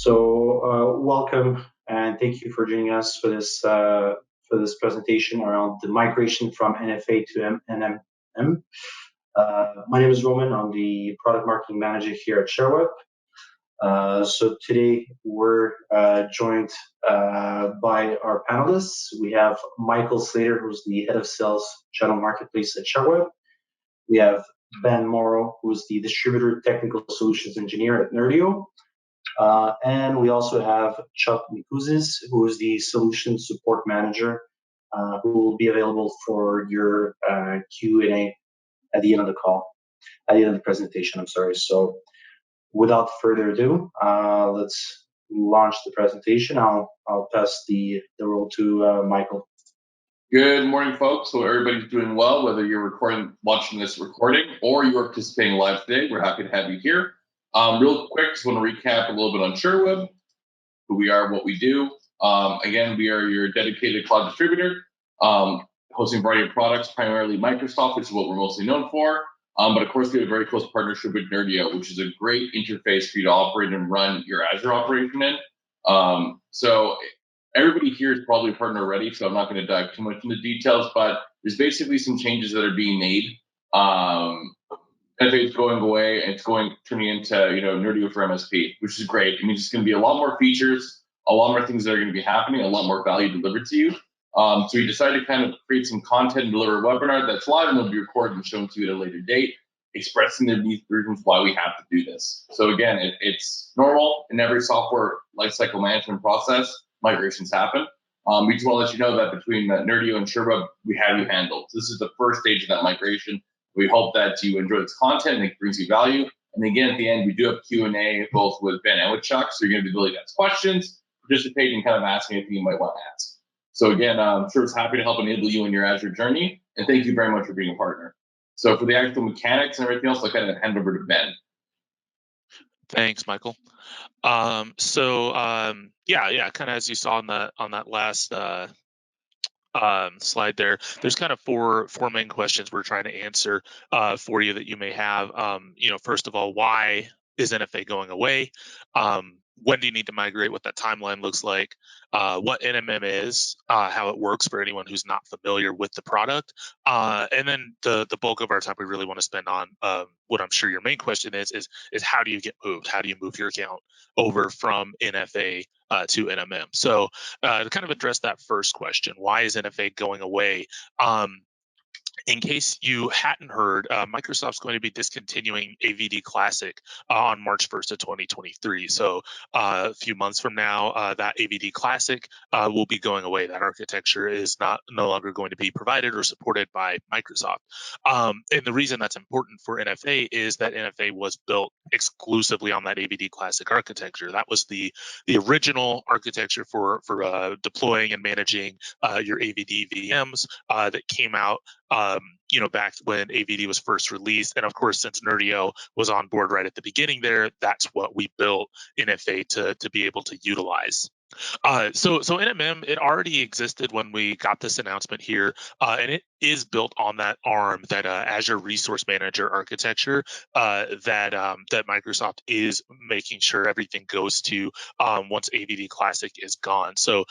Welcome and thank you for joining us for this presentation around the migration from NFA to NMM. My name is Roman. I'm the product marketing manager here at Sherweb. So today we're joined by our panelists. We have Michael Slater, who's the head of sales channel marketplace at Sherweb. We have Ben Morrow, who's the distributor technical solutions engineer at Nerdio. And we also have Chuck Mikuzis, who is the solution support manager, who will be available for your Q&A at the end of the call, at the end of the presentation, I'm sorry. So without further ado, let's launch the presentation. I'll pass the role to Michael. Good morning, folks. So everybody's doing well, whether you're watching this recording or you're participating live today. We're happy to have you here. Real quick, just want to recap a little bit on Sherweb, who we are, what we do. Again, we are your dedicated cloud distributor, hosting a variety of products, primarily Microsoft, which is what we're mostly known for. But of course, we have a very close partnership with Nerdio, which is a great interface for you to operate and run your Azure operation in. So everybody here is probably a partner already, so I'm not going to dive too much into details, but there's basically some changes that are being made. NFA is going away and it's turning into Nerdio for MSP, which is great. It means it's going to be a lot more features, a lot more things that are going to be happening, a lot more value delivered to you. So we decided to kind of create some content and deliver a webinar that's live and will be recorded and shown to you at a later date, expressing the reasons why we have to do this. So again, it's normal in every software lifecycle management process. Migrations happen. We just want to let you know that between Nerdio and Sherweb, we have you handled. This is the first stage of that migration. We hope that you enjoy this content and it brings you value. And again, at the end, we do have Q&A both with Ben and with Chuck, so you're going to be able to ask questions, participate, and kind of ask anything you might want to ask. So again, I'm sure it's happy to help enable you in your Azure journey, and thank you very much for being a partner. So for the actual mechanics and everything else, I'll kind of hand over to Ben. Thanks, Michael. Yeah, kind of as you saw on that last slide there's kind of four main questions we're trying to answer for you that you may have. First of all, why is NFA going away? When do you need to migrate? What that timeline looks like? What NMM is? How it works for anyone who's not familiar with the product? And then the bulk of our time we really want to spend on what I'm sure your main question is how do you get moved? How do you move your account over from NFA to NMM? So to kind of address that first question, why is NFA going away? In case you hadn't heard, Microsoft's going to be discontinuing AVD Classic on March 1st of 2023. So a few months from now, that AVD Classic will be going away. That architecture is no longer going to be provided or supported by Microsoft. And the reason that's important for NFA is that NFA was built exclusively on that AVD Classic architecture. That was the original architecture for deploying and managing your AVD VMs that came out back when AVD was first released. And of course, since Nerdio was on board right at the beginning there, that's what we built NFA to be able to utilize. So NMM, it already existed when we got this announcement here, and it is built on that ARM, that Azure Resource Manager architecture that Microsoft is making sure everything goes to once AVD Classic is gone. So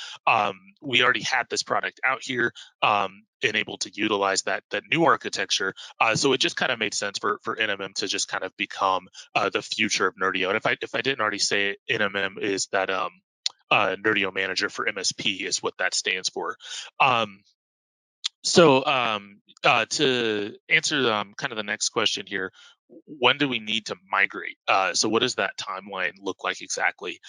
we already had this product out here and able to utilize that new architecture. So it just kind of made sense for NMM to just kind of become the future of Nerdio. And if I didn't already say it, NMM is that Nerdio Manager for MSP is what that stands for. To answer kind of the next question here, when do we need to migrate? So what does that timeline look like exactly?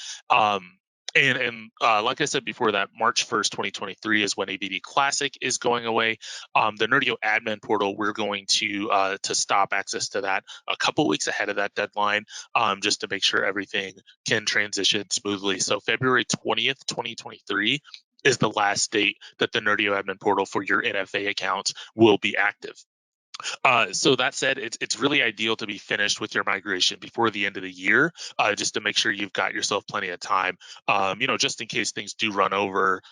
And like I said before, that March 1st, 2023 is when AVD Classic is going away. The Nerdio admin portal, we're going to stop access to that a couple weeks ahead of that deadline, just to make sure everything can transition smoothly. So February 20th, 2023 is the last date that the Nerdio admin portal for your NFA accounts will be active. So that said, it's really ideal to be finished with your migration before the end of the year, just to make sure you've got yourself plenty of time. Just in case things do run over,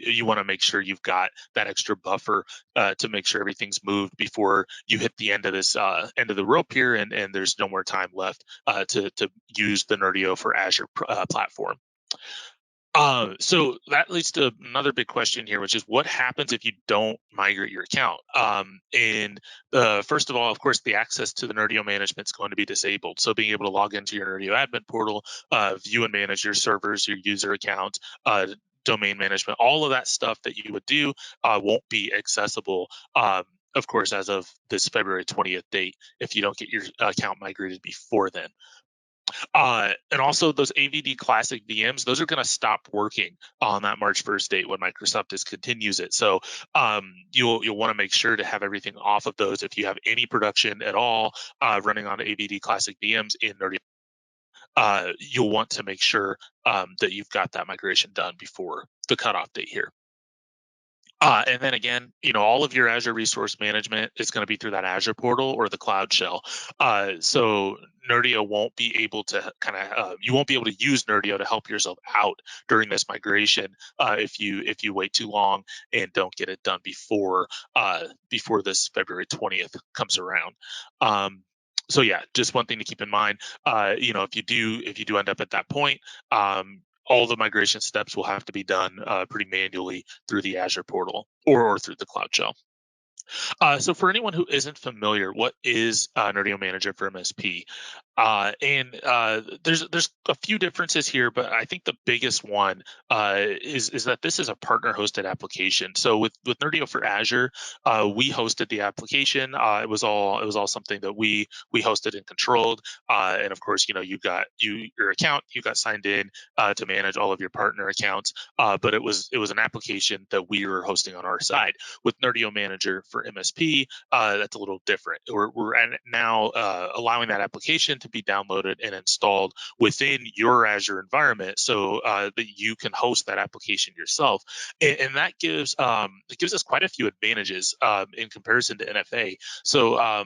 you want to make sure you've got that extra buffer to make sure everything's moved before you hit the end of this end of the rope here, and there's no more time left to use the Nerdio for Azure platform. So that leads to another big question here, which is what happens if you don't migrate your account? And First of all, of course, the access to the Nerdio management is going to be disabled. So being able to log into your Nerdio admin portal, view and manage your servers, your user accounts, domain management, all of that stuff that you would do won't be accessible. Of course, as of this February 20th date, if you don't get your account migrated before then. And also those AVD Classic VMs, those are going to stop working on that March 1st date when Microsoft discontinues it. So you'll want to make sure to have everything off of those. If you have any production at all running on AVD Classic VMs in Nerdio, you'll want to make sure that you've got that migration done before the cutoff date here. And then again, all of your Azure resource management is going to be through that Azure portal or the Cloud Shell. So Nerdio won't be able to you won't be able to use Nerdio to help yourself out during this migration if you wait too long and don't get it done before this February 20th comes around. So yeah, just one thing to keep in mind. If you do end up at that point, all the migration steps will have to be done pretty manually through the Azure portal or through the Cloud Shell. So for anyone who isn't familiar, what is Nerdio Manager for MSP? There's a few differences here, but I think the biggest one is that this is a partner hosted application. So with Nerdio for Azure, we hosted the application. It was all something that we hosted and controlled. And of course, you got your account, you got signed in to manage all of your partner accounts. But it was an application that we were hosting on our side. With Nerdio Manager for MSP, that's a little different. We're now allowing that application to be downloaded and installed within your Azure environment, so that you can host that application yourself. And that gives us quite a few advantages in comparison to NFA. So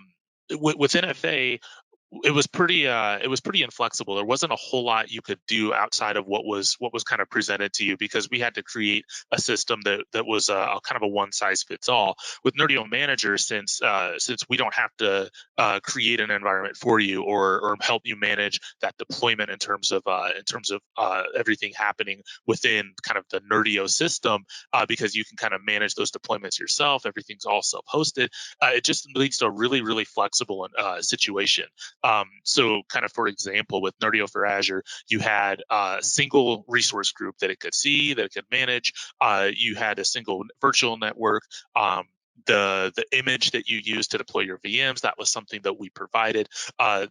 with NFA, it was pretty inflexible. There wasn't a whole lot you could do outside of what was kind of presented to you, because we had to create a system that was kind of a one size fits all. With Nerdio Manager, since we don't have to create an environment for you or help you manage that deployment in terms of everything happening within kind of the Nerdio system, because you can kind of manage those deployments yourself. Everything's all self-hosted. It just leads to a really flexible situation. So kind of, for example, with Nerdio for Azure, you had a single resource group that it could see, that it could manage. You had a single virtual network. The image that you use to deploy your VMs, that was something that we provided.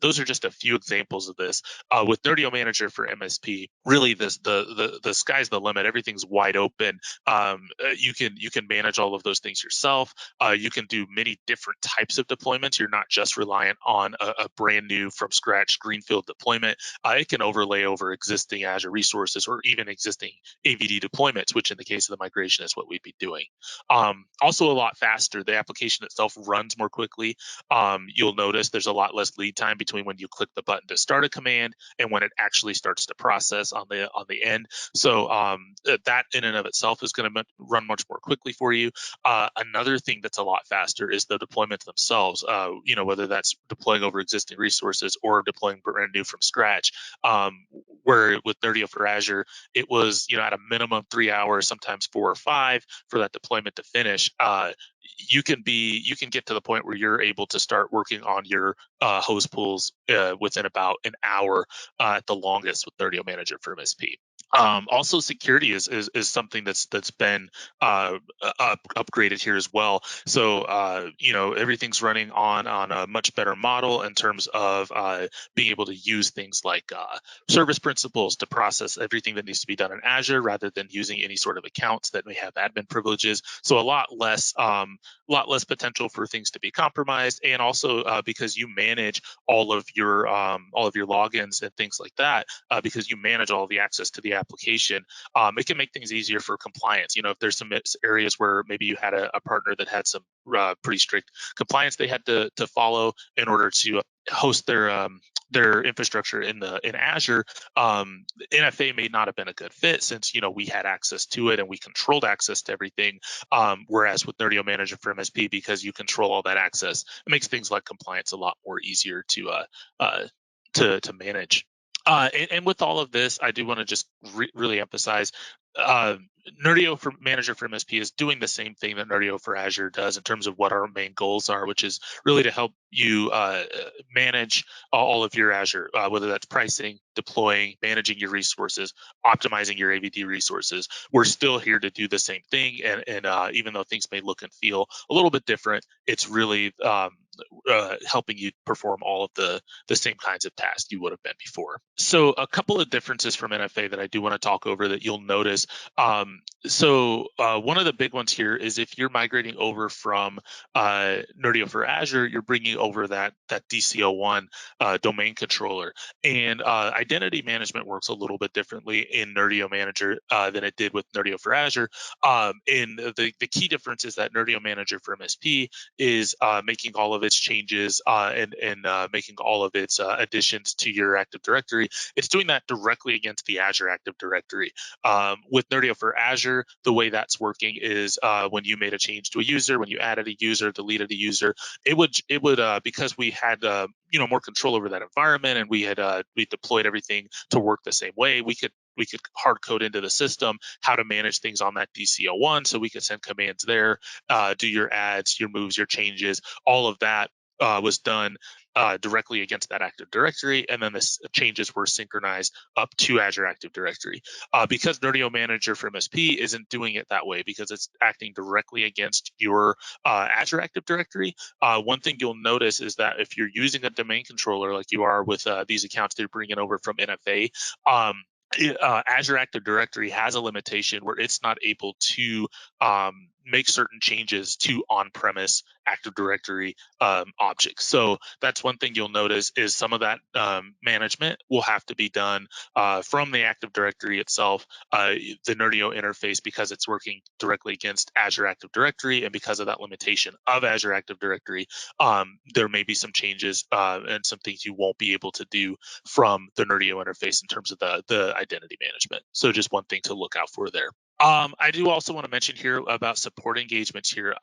Those are just a few examples of this. With Nerdio Manager for MSP, really the sky's the limit. Everything's wide open. You can manage all of those things yourself. You can do many different types of deployments. You're not just reliant on a brand new from scratch greenfield deployment. It can overlay over existing Azure resources or even existing AVD deployments, which in the case of the migration is what we'd be doing. Also a lot faster. The application itself runs more quickly. You'll notice there's a lot less lead time between when you click the button to start a command and when it actually starts to process on the end. So that in and of itself is going to run much more quickly for you. Another thing that's a lot faster is the deployments themselves. Whether that's deploying over existing resources or deploying brand new from scratch. Where with Nerdio for Azure, it was at a minimum 3 hours, sometimes 4 or 5 for that deployment to finish. You can get to the point where you're able to start working on your host pools within about an hour at the longest with Nerdio Manager for MSP. Also, security is something that's been upgraded here as well. So everything's running on a much better model in terms of being able to use things like service principals to process everything that needs to be done in Azure, rather than using any sort of accounts that may have admin privileges. So a lot less potential for things to be compromised, and also because you manage all of your logins and things like that, because you manage all the access to the application, it can make things easier for compliance. If there's some areas where maybe you had a partner that had some pretty strict compliance they had to follow in order to host their infrastructure in Azure, NFA may not have been a good fit since we had access to it and we controlled access to everything. Whereas with Nerdio Manager for MSP, because you control all that access, it makes things like compliance a lot more easier to manage. And with all of this, I do want to just really emphasize Nerdio for Manager for MSP is doing the same thing that Nerdio for Azure does in terms of what our main goals are, which is really to help you manage all of your Azure, whether that's pricing, deploying, managing your resources, optimizing your AVD resources. We're still here to do the same thing, and even though things may look and feel a little bit different, it's really helping you perform all of the same kinds of tasks you would have been before. So a couple of differences from NFA that I do want to talk over that you'll notice. One of the big ones here is if you're migrating over from Nerdio for Azure, you're bringing over that DC01 domain controller. And identity management works a little bit differently in Nerdio Manager than it did with Nerdio for Azure. And the key difference is that Nerdio Manager for MSP is making all of its changes and making all of its additions to your Active Directory. It's doing that directly against the Azure Active Directory. With Nerdio for Azure, the way that's working is when you made a change to a user, when you added a user, deleted a user, it would because we had more control over that environment and we deployed everything to work the same way, we could hard code into the system how to manage things on that DC01, so we could send commands there, do your adds, your moves, your changes. All of that was done directly against that Active Directory, and then the changes were synchronized up to Azure Active Directory. Because Nerdio Manager for MSP isn't doing it that way, because it's acting directly against your Azure Active Directory, one thing you'll notice is that if you're using a domain controller like you are with these accounts that you're bringing over from NFA, Azure Active Directory has a limitation where it's not able to make certain changes to on-premise Active Directory objects. So that's one thing you'll notice is some of that management will have to be done from the Active Directory itself, the Nerdio interface, because it's working directly against Azure Active Directory, and because of that limitation of Azure Active Directory, there may be some changes and some things you won't be able to do from the Nerdio interface in terms of the identity management. So just one thing to look out for there. I do also want to mention here about support engagements here.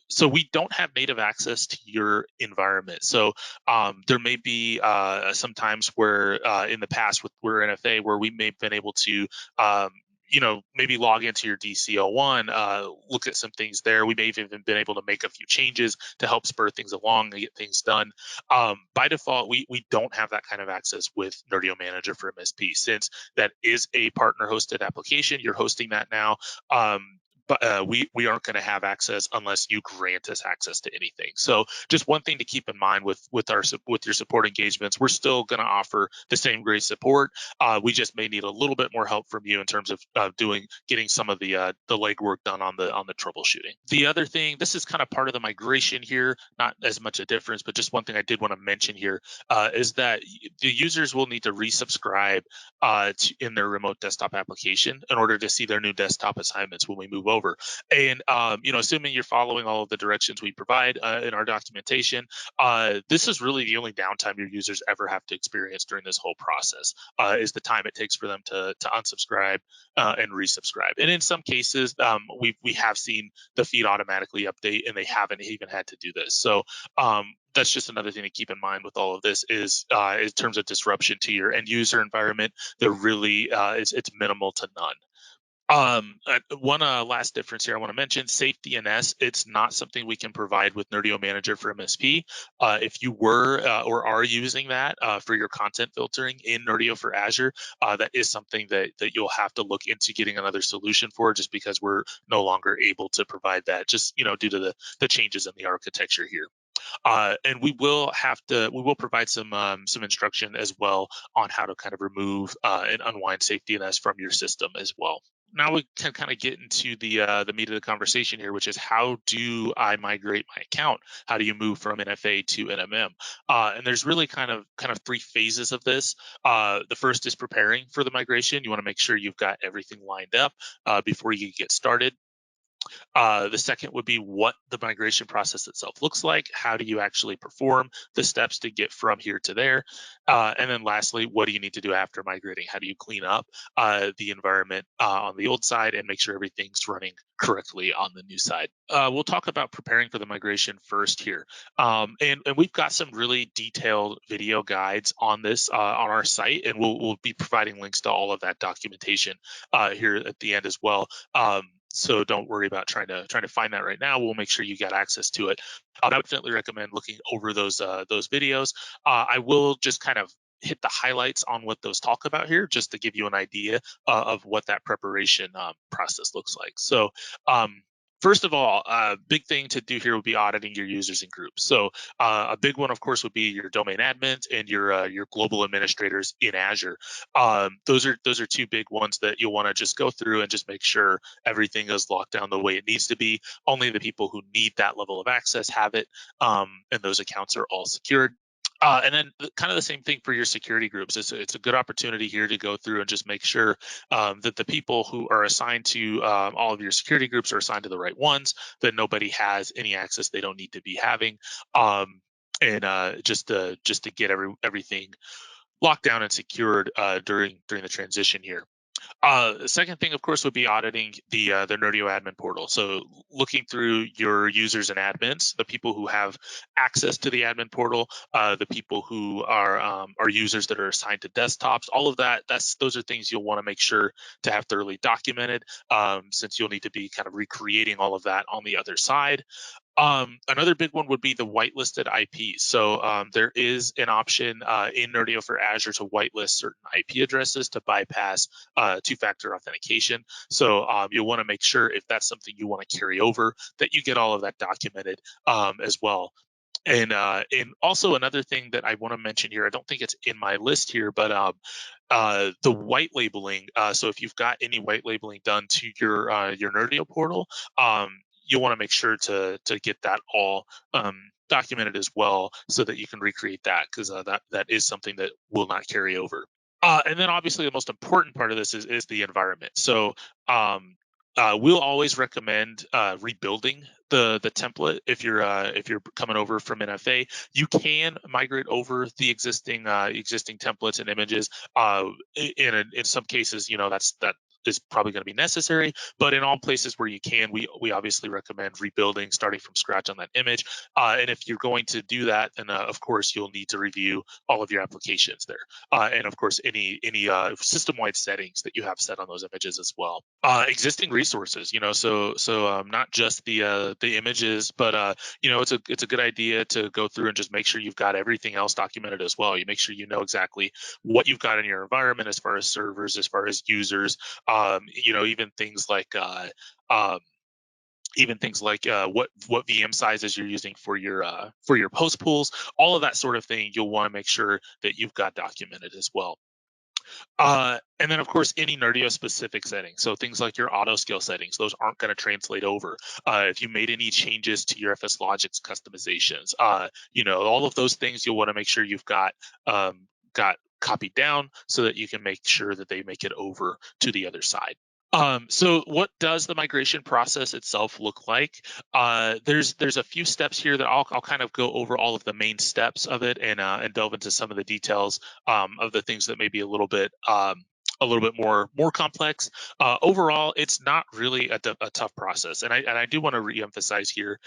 So we don't have native access to your environment. So there may be some times where in the past with we're NFA where we may have been able to maybe log into your DC01, look at some things there. We may have even been able to make a few changes to help spur things along and get things done. By default, we don't have that kind of access with Nerdio Manager for MSP, since that is a partner-hosted application. You're hosting that now. But we aren't going to have access unless you grant us access to anything. So just one thing to keep in mind with your support engagements, we're still going to offer the same great support. We just may need a little bit more help from you in terms of getting some of the legwork done on the troubleshooting. The other thing, this is kind of part of the migration here, not as much a difference, but just one thing I did want to mention here is that the users will need to resubscribe in their remote desktop application in order to see their new desktop assignments when we move over. And assuming you're following all of the directions we provide in our documentation, this is really the only downtime your users ever have to experience during this whole process, is the time it takes for them to unsubscribe and resubscribe. And in some cases, we have seen the feed automatically update, and they haven't even had to do this. So that's just another thing to keep in mind with all of this is in terms of disruption to your end user environment, there really it's minimal to none. One last difference here I want to mention, safe DNS. It's not something we can provide with Nerdio Manager for MSP. If you were or are using that for your content filtering in Nerdio for Azure, that is something that you'll have to look into getting another solution for, just because we're no longer able to provide that, just due to the changes in the architecture here. And we will provide some instruction as well on how to kind of remove and unwind safe DNS from your system as well. now we can kind of get into the meat of the conversation here, which is how do I migrate my account? How do you move from NFA to NMM? And there's really kind of three phases of this. The first is preparing for the migration. You want to make sure you've got everything lined up before you get started. The second would be what the migration process itself looks like. How do you actually perform the steps to get from here to there? And then lastly, what do you need to do after migrating? How do you clean up the environment on the old side and make sure everything's running correctly on the new side? We'll talk about preparing for the migration first here. And we've got some really detailed video guides on this on our site, and we'll be providing links to all of that documentation here at the end as well. So don't worry about trying to find that right now. We'll make sure you get access to it. I would definitely recommend looking over those videos. I will just kind of hit the highlights on what those talk about here, just to give you an idea of what that preparation process looks like. So first of all, a big thing to do here would be auditing your users and groups. So a big one, of course, would be your domain admins and your global administrators in Azure. Those are two big ones that you'll want to just go through and just make sure everything is locked down the way it needs to be. Only the people who need that level of access have it, and those accounts are all secured. And then kind of the same thing for your security groups. It's a good opportunity here to go through and just make sure that the people who are assigned to all of your security groups are assigned to the right ones, that nobody has any access they don't need to be having, and just to get everything locked down and secured during the transition here. The second thing, of course, would be auditing the Nerdio admin portal. So looking through your users and admins, the people who have access to the admin portal, the people who are users that are assigned to desktops, all of that. Those are things you'll want to make sure to have thoroughly documented, since you'll need to be kind of recreating all of that on the other side. Another big one would be the whitelisted IPs. So there is an option in Nerdio for Azure to whitelist certain IP addresses to bypass two-factor authentication. So you'll want to make sure, if that's something you want to carry over, that you get all of that documented as well. And also another thing that I want to mention here, I don't think it's in my list here, but the white labeling. So if you've got any white labeling done to your Nerdio portal, you'll want to make sure to get that all documented as well, so that you can recreate that, because that is something that will not carry over. And then obviously the most important part of this is the environment. So we'll always recommend rebuilding the template if you're coming over from NFA. You can migrate over the existing templates and images. In some cases, that is probably going to be necessary, but in all places where you can, we obviously recommend rebuilding, starting from scratch on that image. And if you're going to do that, then of course you'll need to review all of your applications there, and of course any system-wide settings that you have set on those images as well. Existing resources, so not just the images, but it's a good idea to go through and just make sure you've got everything else documented as well. You make sure you know exactly what you've got in your environment as far as servers, as far as users. Even things like what VM sizes you're using for your post pools, all of that sort of thing. You'll want to make sure that you've got documented as well. And then, of course, any Nerdio specific settings. So things like your auto scale settings, those aren't going to translate over. If you made any changes to your FS Logics customizations, all of those things, you'll want to make sure you've got copied down, so that you can make sure that they make it over to the other side. So what does the migration process itself look like? There's a few steps here that I'll kind of go over all of the main steps of it, and delve into some of the details of the things that may be a little bit more complex. Overall, it's not really a tough process, and I do want to reemphasize here.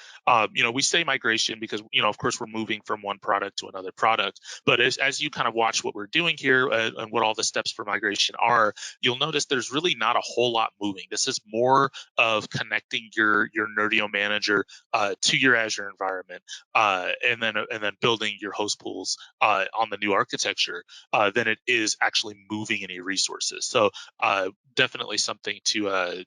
We say migration because of course we're moving from one product to another product, but as you kind of watch what we're doing here, and what all the steps for migration are, you'll notice there's really not a whole lot moving. This is more of connecting your Nerdio manager to your Azure environment, and then building your host pools on the new architecture, than it is actually moving any resources. So definitely something to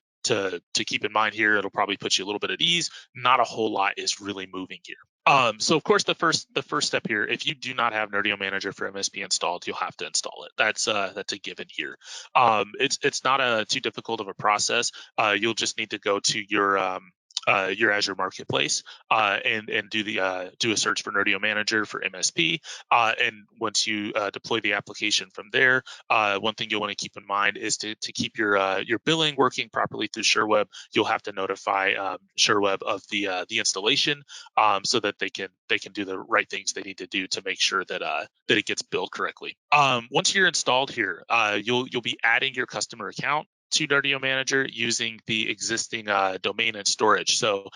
keep in mind here. It'll probably put you a little bit at ease. Not a whole lot is really moving here. So of course the first step here, if you do not have Nerdio Manager for MSP installed, you'll have to install it. That's a given here. It's not too difficult of a process. You'll just need to go to your Azure Marketplace and do a search for Nerdio Manager for MSP. And once you deploy the application from there, one thing you'll want to keep in mind is to keep your billing working properly through Sherweb. You'll have to notify Sherweb of the installation so that they can do the right things they need to do to make sure that that it gets billed correctly. Once you're installed here, you'll be adding your customer account to Nerdio Manager using the existing domain and storage. So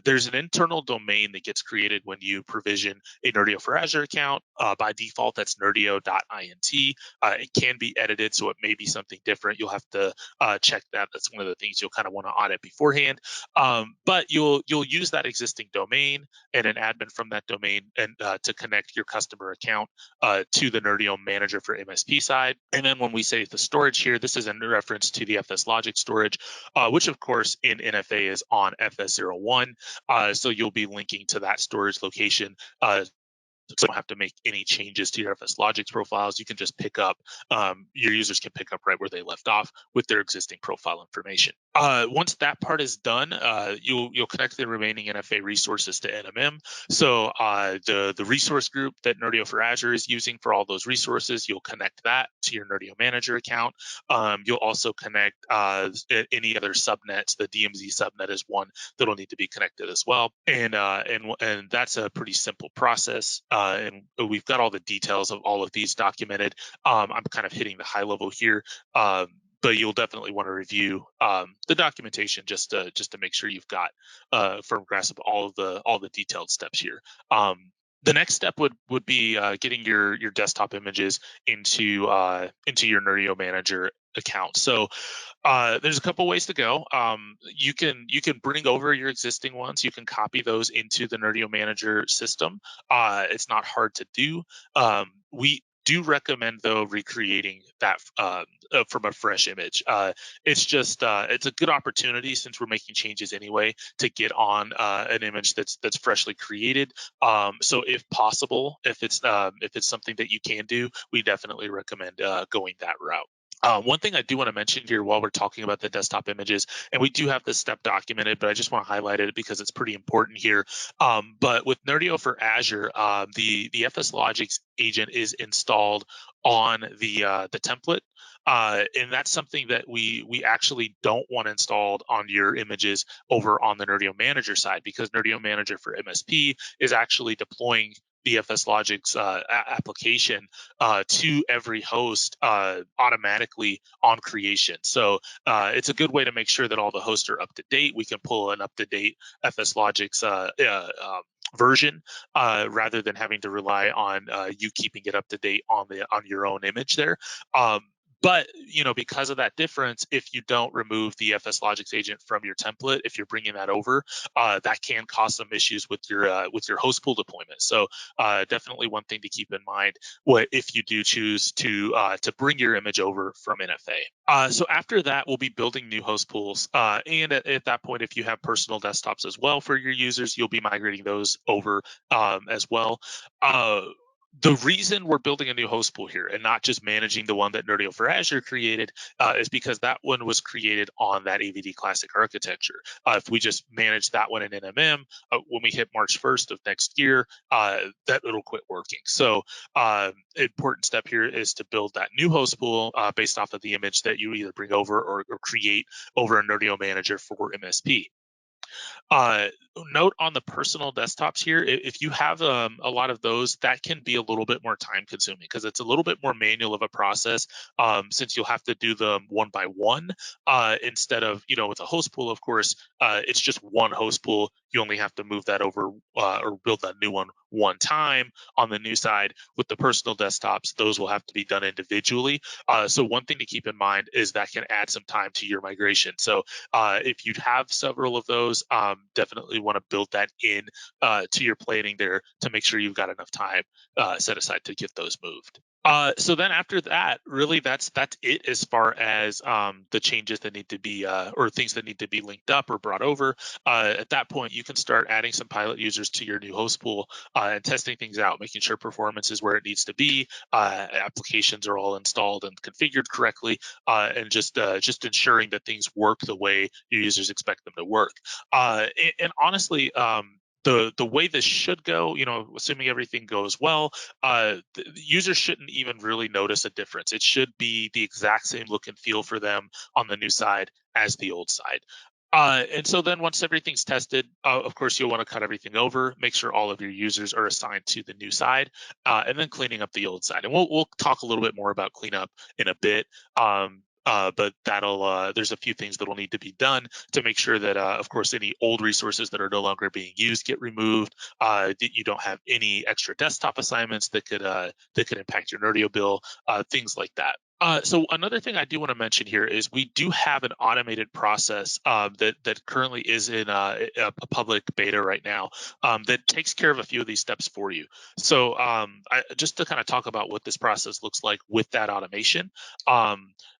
there's an internal domain that gets created when you provision a Nerdio for Azure account. By default, that's nerdio.int. It can be edited, so it may be something different. You'll have to check that. That's one of the things you'll kind of want to audit beforehand. But you'll use that existing domain and an admin from that domain and to connect your customer account to the Nerdio Manager for MSP side. And then when we say the storage here, this is in reference to the FS Logic storage, which of course in NFA is on FS01. So you'll be linking to that storage location. So you don't have to make any changes to your FS Logic profiles. You can just pick up, your users can pick up right where they left off with their existing profile information. Once that part is done, you'll connect the remaining NFA resources to NMM. So the resource group that Nerdio for Azure is using for all those resources, you'll connect that to your Nerdio Manager account. You'll also connect any other subnets. The DMZ subnet is one that'll need to be connected as well. And that's a pretty simple process. And we've got all the details of all of these documented. I'm kind of hitting the high level here. But you'll definitely want to review the documentation just to make sure you've got a firm grasp of all the detailed steps here. The next step would be getting your desktop images into your Nerdio Manager account. So there's a couple ways to go. You can bring over your existing ones. You can copy those into the Nerdio Manager system. It's not hard to do. We do recommend though recreating that from a fresh image. It's just it's a good opportunity since we're making changes anyway to get on an image that's freshly created. So if possible, if it's something that you can do, we definitely recommend going that route. One thing I do want to mention here while we're talking about the desktop images, and we do have this step documented, but I just want to highlight it because it's pretty important here. But with Nerdio for Azure, the FS Logics agent is installed on the template. And that's something that we actually don't want installed on your images over on the Nerdio Manager side, because Nerdio Manager for MSP is actually deploying the FS Logic's application to every host automatically on creation. So it's a good way to make sure that all the hosts are up to date. We can pull an up to date FS Logic's version rather than having to rely on you keeping it up to date on your own image there. But because of that difference, if you don't remove the FS Logics agent from your template, if you're bringing that over, that can cause some issues with your host pool deployment. So definitely one thing to keep in mind if you do choose to bring your image over from NFA. So after that, we'll be building new host pools, and at that point, if you have personal desktops as well for your users, you'll be migrating those over as well. The reason we're building a new host pool here and not just managing the one that Nerdio for Azure created is because that one was created on that AVD Classic architecture. If we just manage that one in NMM, when we hit March 1st of next year, that it'll quit working. So important step here is to build that new host pool based off of the image that you either bring over or create over a Nerdio Manager for MSP. Note on the personal desktops here, if you have a lot of those, that can be a little bit more time consuming because it's a little bit more manual of a process since you'll have to do them one by one instead of, with a host pool, of course, it's just one host pool. You only have to move that over or build that new one time. On the new side, with the personal desktops, those will have to be done individually. So one thing to keep in mind is that can add some time to your migration. So if you have several of those, definitely want to build that in to your planning there to make sure you've got enough time set aside to get those moved. So then after that, really that's it as far as the changes that need to be or things that need to be linked up or brought over. At that point, you can start adding some pilot users to your new host pool and testing things out, making sure performance is where it needs to be, applications are all installed and configured correctly, and just ensuring that things work the way your users expect them to work. And honestly, the way this should go, assuming everything goes well, the users shouldn't even really notice a difference. It should be the exact same look and feel for them on the new side as the old side. And so then once everything's tested, of course, you'll want to cut everything over, make sure all of your users are assigned to the new side, and then cleaning up the old side. And we'll talk a little bit more about cleanup in a bit. But there's a few things that will need to be done to make sure that, of course, any old resources that are no longer being used get removed. That you don't have any extra desktop assignments that could impact your Nerdio bill, things like that. So another thing I do want to mention here is we do have an automated process that currently is in a public beta right now that takes care of a few of these steps for you. So just to kind of talk about what this process looks like with that automation.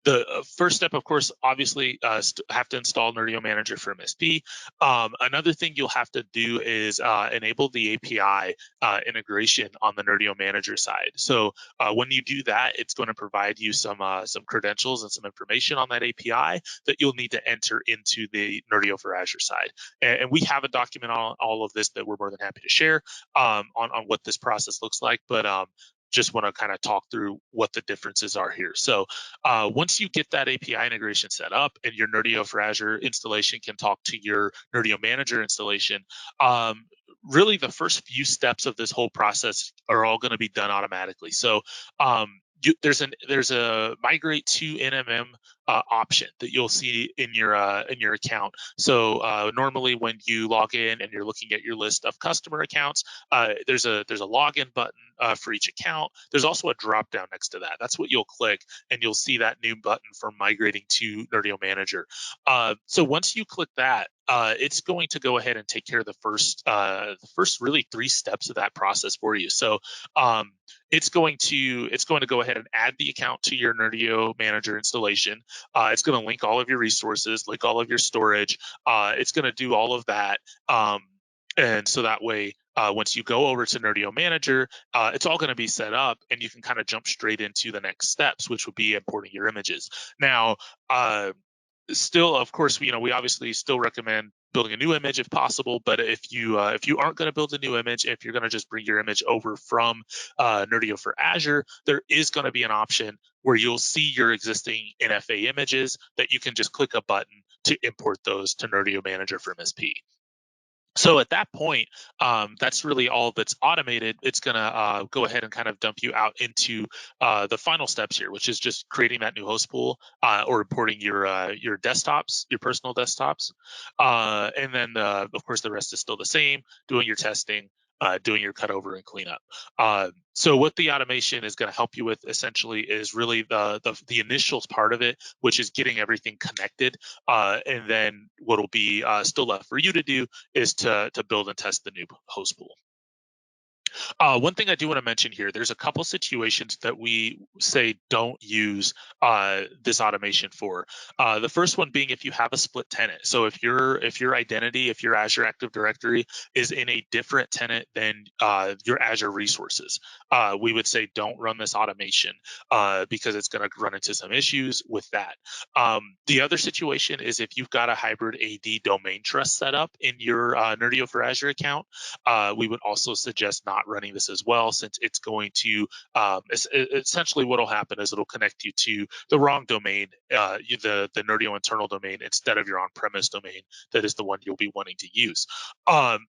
The first step, of course, obviously have to install Nerdio Manager for MSP. Another thing you'll have to do is enable the API integration on the Nerdio Manager side. So when you do that, it's going to provide you some credentials and some information on that API that you'll need to enter into the Nerdio for Azure side. And we have a document on all of this that we're more than happy to share on what this process looks like. But just want to kind of talk through what the differences are here. So once you get that API integration set up and your Nerdio for Azure installation can talk to your Nerdio Manager installation, really the first few steps of this whole process are all going to be done automatically. So there's a migrate to NMM option that you'll see in your account. So normally when you log in and you're looking at your list of customer accounts, there's a login button for each account. There's also a drop down next to that. That's what you'll click, and you'll see that new button for migrating to Nerdio Manager. So once you click that, it's going to go ahead and take care of the first really 3 steps of that process for you. So it's going to go ahead and add the account to your Nerdio Manager installation. It's going to link all of your resources, link all of your storage. It's going to do all of that. And so that way, once you go over to Nerdio Manager, it's all going to be set up, and you can kind of jump straight into the next steps, which would be importing your images. Now, still, of course, we obviously still recommend building a new image if possible. But if you aren't going to build a new image, if you're going to just bring your image over from Nerdio for Azure, there is going to be an option where you'll see your existing NFA images that you can just click a button to import those to Nerdio Manager for MSP. So at that point, that's really all that's automated. It's going to go ahead and kind of dump you out into the final steps here, which is just creating that new host pool or importing your desktops, your personal desktops. And then, of course, the rest is still the same, doing your testing, doing your cutover and cleanup. So what the automation is going to help you with essentially is really the initial part of it, which is getting everything connected. And then what will be still left for you to do is to build and test the new host pool. One thing I do want to mention here, there's a couple situations that we say don't use this automation for. The first one being if you have a split tenant. So if your identity, if your Azure Active Directory is in a different tenant than your Azure resources, we would say don't run this automation because it's going to run into some issues with that. The other situation is if you've got a hybrid AD domain trust set up in your Nerdio for Azure account, we would also suggest not running this as well, since it's going to essentially what'll happen is it'll connect you to the wrong domain, the Nerdio internal domain, instead of your on-premise domain that is the one you'll be wanting to use.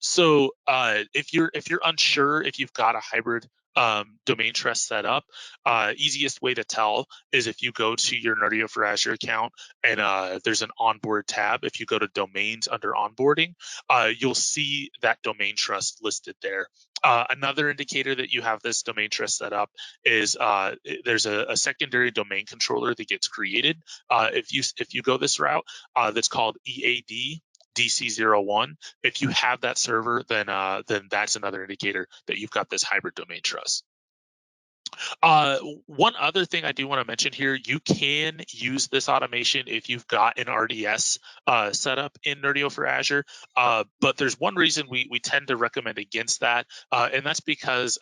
So if you're unsure if you've got a hybrid domain trust set up, easiest way to tell is if you go to your Nerdio for Azure account and there's an onboard tab. If you go to domains under onboarding, you'll see that domain trust listed there. Another indicator that you have this domain trust set up is there's a secondary domain controller that gets created. If you go this route, that's called EAD DC01. If you have that server, then that's another indicator that you've got this hybrid domain trust. One other thing I do want to mention here, you can use this automation if you've got an RDS set up in Nerdio for Azure, but there's one reason we tend to recommend against that, and that's because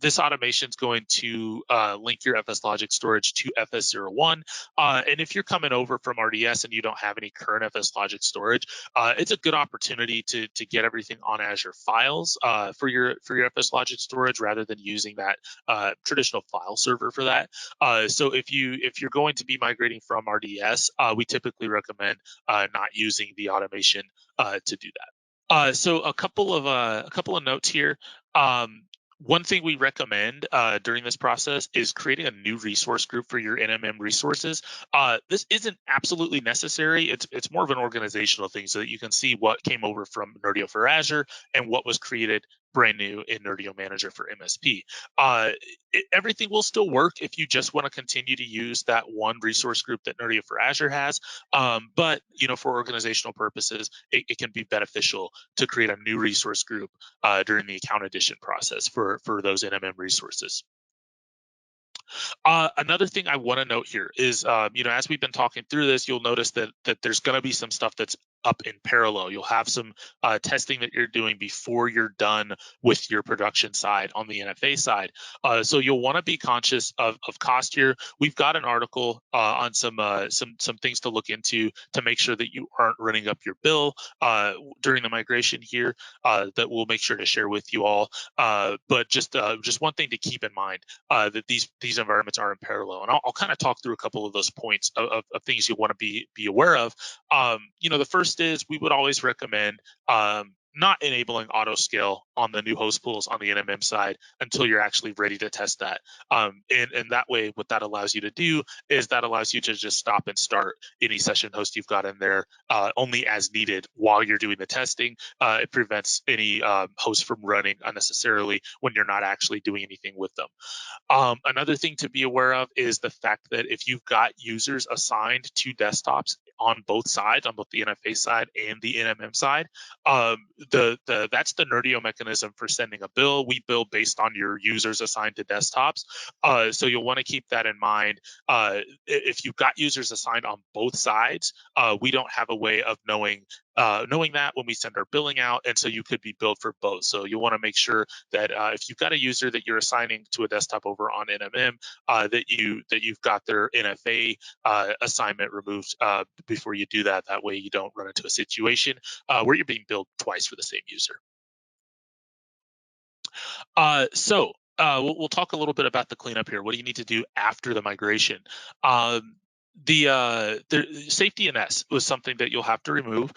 this automation is going to link your FS Logic storage to FS01, and if you're coming over from RDS and you don't have any current FS Logic storage, it's a good opportunity to get everything on Azure Files for your FS Logic storage rather than using that traditional file server for that. So if you're going to be migrating from RDS, we typically recommend not using the automation to do that. So a couple of notes here. One thing we recommend during this process is creating a new resource group for your NMM resources. This isn't absolutely necessary. It's more of an organizational thing so that you can see what came over from Nerdio for Azure and what was created brand new in Nerdio Manager for MSP. Everything will still work if you just want to continue to use that one resource group that Nerdio for Azure has. But for organizational purposes, it can be beneficial to create a new resource group during the account addition process for those NMM resources. Another thing I want to note here is, as we've been talking through this, you'll notice that there's going to be some stuff that's up in parallel. You'll have some testing that you're doing before you're done with your production side on the NFA side. So you'll want to be conscious of cost here. We've got an article on some things to look into to make sure that you aren't running up your bill during the migration here that we'll make sure to share with you all. But just one thing to keep in mind that these environments are in parallel, and I'll kind of talk through a couple of those points of things you want to be aware of. The first is we would always recommend not enabling auto scale on the new host pools on the NMM side until you're actually ready to test that. And that way, what that allows you to do is that allows you to just stop and start any session host you've got in there only as needed while you're doing the testing. It prevents any hosts from running unnecessarily when you're not actually doing anything with them. Another thing to be aware of is the fact that if you've got users assigned to desktops on both sides, on both the NFA side and the NMM side, that's the Nerdio mechanism for sending a bill. We bill based on your users assigned to desktops. So you'll want to keep that in mind. If you've got users assigned on both sides, we don't have a way of knowing that when we send our billing out, and so you could be billed for both. So you want to make sure that if you've got a user that you're assigning to a desktop over on NMM, that you've got their NFA assignment removed before you do that. That way you don't run into a situation where you're being billed twice for the same user. So we'll talk a little bit about the cleanup here. What do you need to do after the migration? The safety NS was something that you'll have to remove.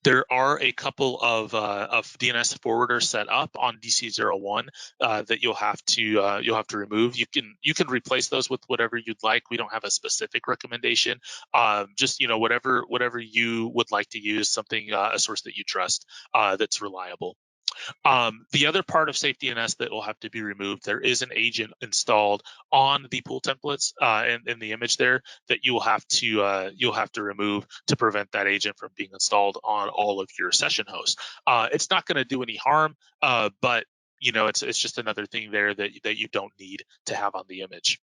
There are a couple of DNS forwarders set up on DC01 that you'll have to remove. You can replace those with whatever you'd like. We don't have a specific recommendation. Just whatever you would like to use, something a source that you trust that's reliable. The other part of safety NS that will have to be removed, there is an agent installed on the pool templates in the image there that you'll have to remove to prevent that agent from being installed on all of your session hosts. It's not going to do any harm, but it's just another thing there that you don't need to have on the image.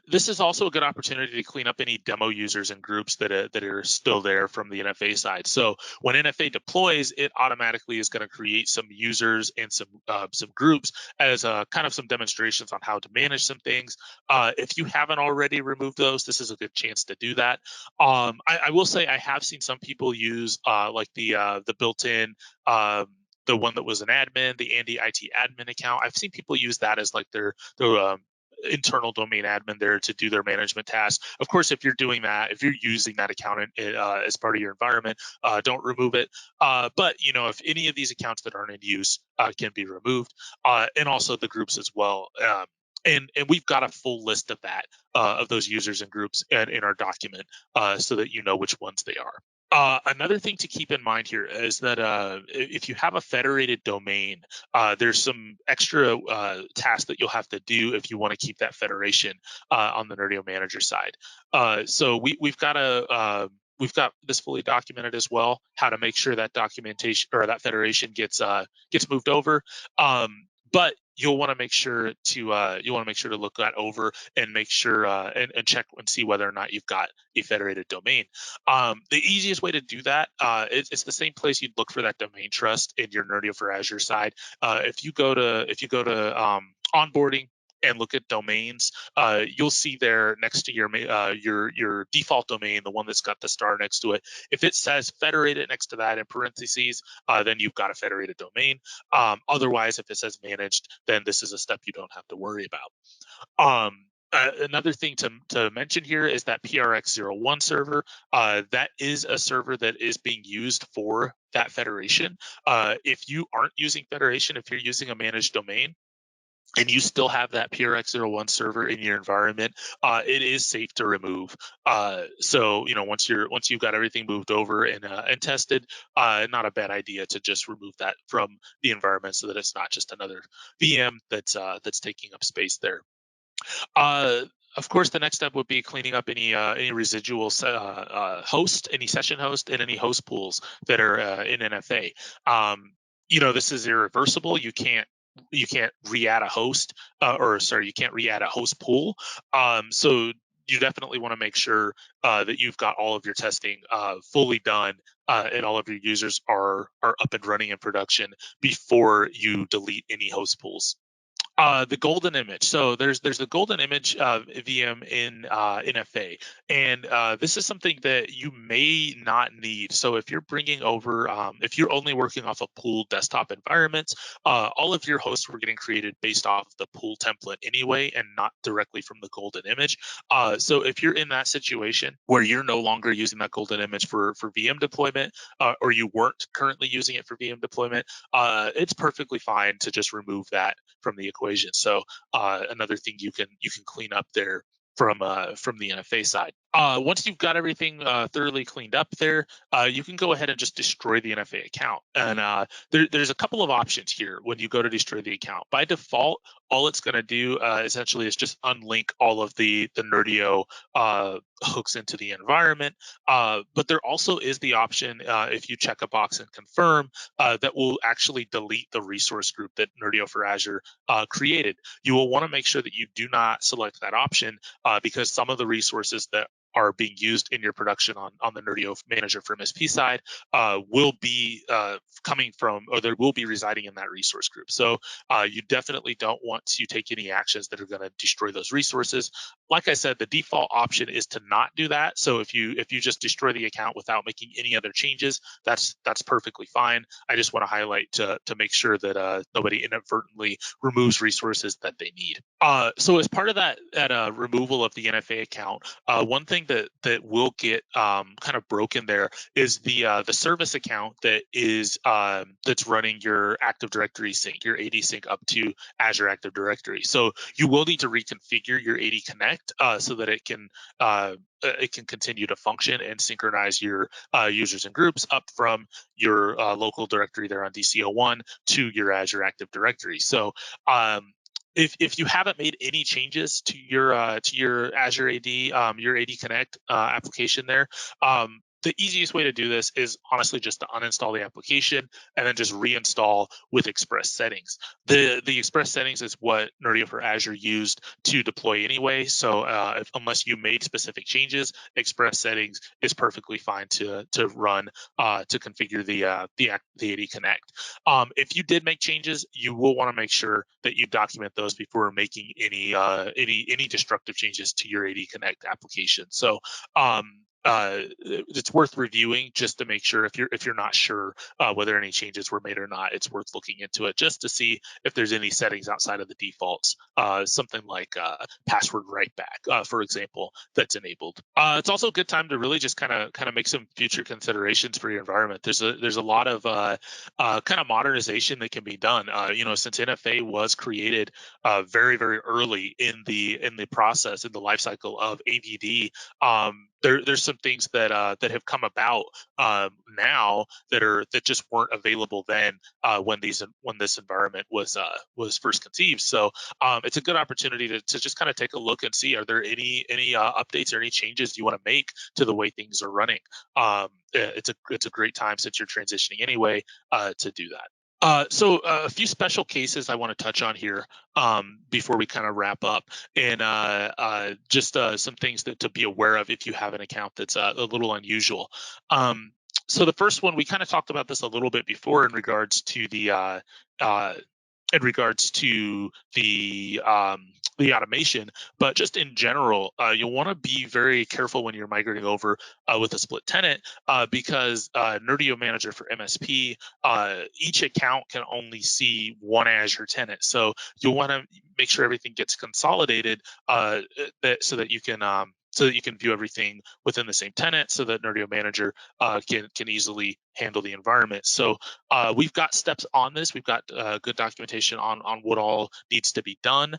This is also a good opportunity to clean up any demo users and groups that are still there from the NFA side. So when NFA deploys, it automatically is going to create some users and some groups as kind of some demonstrations on how to manage some things. If you haven't already removed those, this is a good chance to do that. I will say I have seen some people use like the built-in the one that was an admin, the Andy IT admin account. I've seen people use that as like their internal domain admin there to do their management tasks. Of course, if you're doing that, if you're using that account as part of your environment, don't remove it. But if any of these accounts that aren't in use can be removed, and also the groups as well. And we've got a full list of that of those users and groups in our document so that you know which ones they are. Another thing to keep in mind here is that if you have a federated domain, there's some extra tasks that you'll have to do if you want to keep that federation on the Nerdio Manager side. So we've got this fully documented as well, how to make sure that documentation or that federation gets moved over. But you'll want to make sure to look that over and make sure and check and see whether or not you've got a federated domain. The easiest way to do that, it's the same place you'd look for that domain trust in your Nerdio for Azure side. If you go to onboarding and look at domains, you'll see there next to your default domain, the one that's got the star next to it. If it says federated next to that in parentheses, then you've got a federated domain. Otherwise, if it says managed, then this is a step you don't have to worry about. Another thing to mention here is that PRX01 server. That is a server that is being used for that federation. If you aren't using federation, if you're using a managed domain, and you still have that PRX01 server in your environment, it is safe to remove. So once you've got everything moved over and tested, not a bad idea to just remove that from the environment so that it's not just another VM that's taking up space there. Of course, the next step would be cleaning up any residual host, any session host, and any host pools that are in NFA. This is irreversible. You can't re-add a host, you can't re-add a host pool. So you definitely want to make sure that you've got all of your testing fully done and all of your users are up and running in production before you delete any host pools. The golden image. So there's the golden image VM in NFA, and this is something that you may not need. So if you're bringing over, if you're only working off a pool desktop environments, all of your hosts were getting created based off the pool template anyway, and not directly from the golden image. So if you're in that situation where you're no longer using that golden image for VM deployment, or you weren't currently using it for VM deployment, it's perfectly fine to just remove that from the equation. So another thing you can clean up there from the NFA side. Once you've got everything thoroughly cleaned up there, you can go ahead and just destroy the NFA account. And there's a couple of options here when you go to destroy the account. By default, all it's going to do essentially is just unlink all of the Nerdio hooks into the environment. But there also is the option, if you check a box and confirm, that will actually delete the resource group that Nerdio for Azure created. You will want to make sure that you do not select that option because some of the resources that are being used in your production on the Nerdio manager for MSP side will be coming from, or there will be residing in that resource group. So you definitely don't want to take any actions that are going to destroy those resources. Like I said, the default option is to not do that. So if you just destroy the account without making any other changes, that's perfectly fine. I just want to highlight to make sure that nobody inadvertently removes resources that they need. So as part of that removal of the NFA account, one thing that will get kind of broken there is the service account that is that's running your Active Directory sync, your AD sync up to Azure Active Directory. So you will need to reconfigure your AD Connect so that it can continue to function and synchronize your users and groups up from your local directory there on DC01 to your Azure Active Directory. So if you haven't made any changes to your Azure AD, your AD Connect application there, the easiest way to do this is honestly just to uninstall the application and then just reinstall with Express settings. The Express settings is what Nerdio for Azure used to deploy anyway. So unless you made specific changes, Express settings is perfectly fine to run to configure the AD Connect. If you did make changes, you will want to make sure that you document those before making any destructive changes to your AD Connect application. So it's worth reviewing just to make sure if you're not sure whether any changes were made or not. It's worth looking into it just to see if there's any settings outside of the defaults, something like password write back, for example, that's enabled. It's also a good time to really just kind of make some future considerations for your environment. There's a lot of kind of modernization that can be done. Since NFA was created very very early in the process, in the life cycle of AVD. There's some things that have come about now that just weren't available then when this environment was first conceived. So it's a good opportunity to just kind of take a look and see, are there any updates or any changes you want to make to the way things are running. It's a great time, since you're transitioning anyway, to do that. So a few special cases I want to touch on here before we kind of wrap up, and just some things to be aware of if you have an account that's a little unusual. So the first one, we kind of talked about this a little bit before in regards to uh, the automation, but just in general, you'll want to be very careful when you're migrating over with a split tenant because Nerdio Manager for MSP, each account can only see one Azure tenant. So you'll want to make sure everything gets consolidated so that you can view everything within the same tenant, so that Nerdio Manager can easily handle the environment. So we've got steps on this. We've got good documentation on what all needs to be done.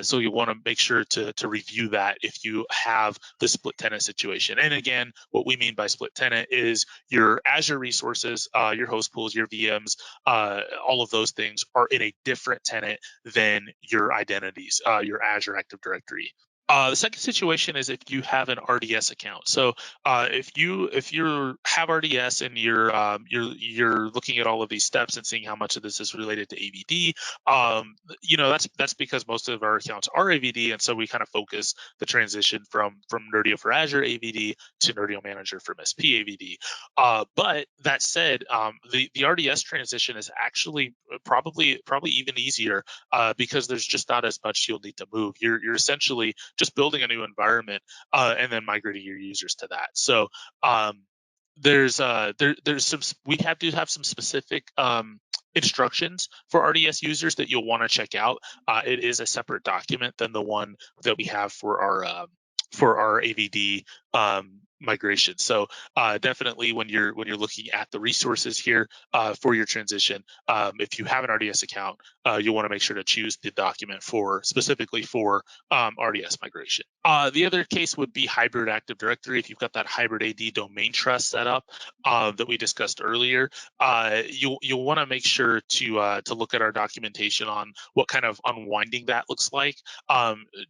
So you want to make sure to review that if you have the split tenant situation. And again, what we mean by split tenant is your Azure resources, your host pools, your VMs, all of those things are in a different tenant than your identities, your Azure Active Directory. The second situation is if you have an RDS account. So if you have RDS and you're looking at all of these steps and seeing how much of this is related to AVD, that's because most of our accounts are AVD, and so we kind of focus the transition from Nerdio for Azure AVD to Nerdio Manager for MSP AVD. But that said, the RDS transition is actually probably even easier because there's just not as much you'll need to move. You're essentially just building a new environment and then migrating your users to that. So there's some, we have to have some specific instructions for RDS users that you'll want to check out. It is a separate document than the one that we have for our AVD migration. So definitely when you're looking at the resources here for your transition, if you have an RDS account, you'll want to make sure to choose the document specifically for RDS migration. The other case would be hybrid Active Directory. If you've got that hybrid AD domain trust set up that we discussed earlier, you'll want to make sure to look at our documentation on what kind of unwinding that looks like.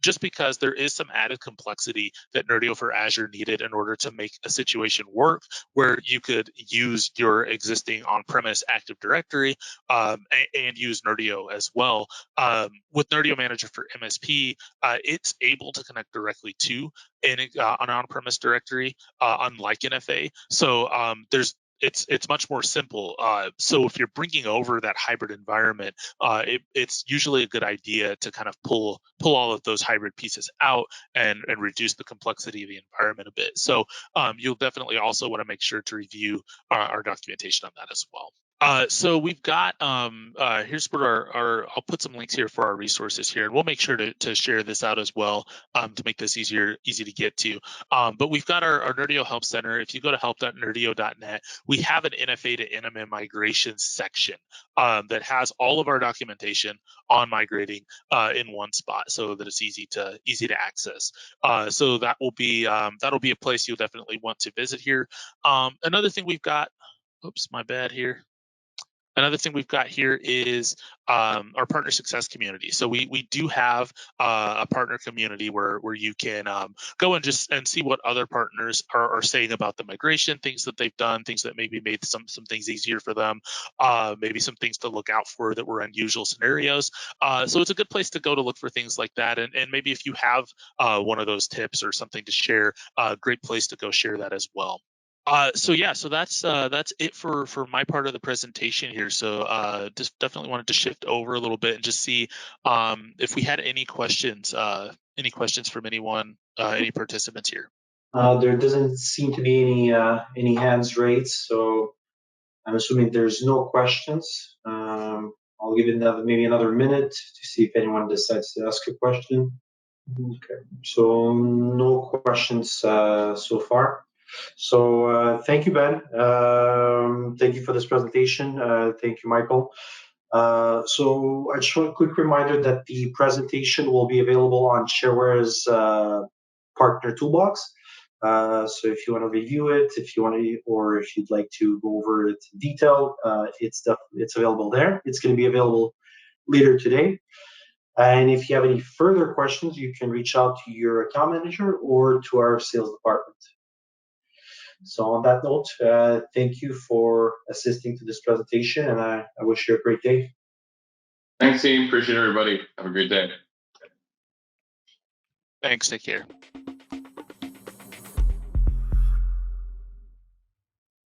Just because there is some added complexity that Nerdio for Azure needed in order to make a situation work where you could use your existing on-premise Active Directory and use Nerdio as well. With Nerdio Manager for MSP, it's able to connect directly to an on-premise directory, unlike NFA. So it's much more simple. So if you're bringing over that hybrid environment, it's usually a good idea to kind of pull all of those hybrid pieces out and reduce the complexity of the environment a bit. So you'll definitely also want to make sure to review our documentation on that as well. So we've got here's what I'll put some links here for our resources here, and we'll make sure to share this out as well to make this easy to get to. But we've got our Nerdio Help Center. If you go to help.nerdio.net, we have an NFA to NMM migration section that has all of our documentation on migrating in one spot, so that it's easy to access. So that'll be a place you'll definitely want to visit here. Another thing we've got. Oops, my bad here. Another thing we've got here is our partner success community. So we do have a partner community where you can go and see what other partners are saying about the migration, things that they've done, things that maybe made some things easier for them, maybe some things to look out for that were unusual scenarios. So it's a good place to go to look for things like that. And maybe if you have one of those tips or something to share, great place to go share that as well. So that's it for my part of the presentation here. So just definitely wanted to shift over a little bit and just see if we had any questions from anyone, any participants here. There doesn't seem to be any hands raised, so I'm assuming there's no questions. I'll give it maybe another minute to see if anyone decides to ask a question. Okay, so no questions so far. So thank you, Ben. Thank you for this presentation. Thank you, Michael. So I just want a quick reminder that the presentation will be available on Shareweb's partner toolbox. So if you want to review it, or if you'd like to go over it in detail, it's available there. It's going to be available later today. And if you have any further questions, you can reach out to your account manager or to our sales department. So on that note, thank you for assisting to this presentation, and I wish you a great day. Thanks, team. Appreciate everybody. Have a great day. Thanks. Take care.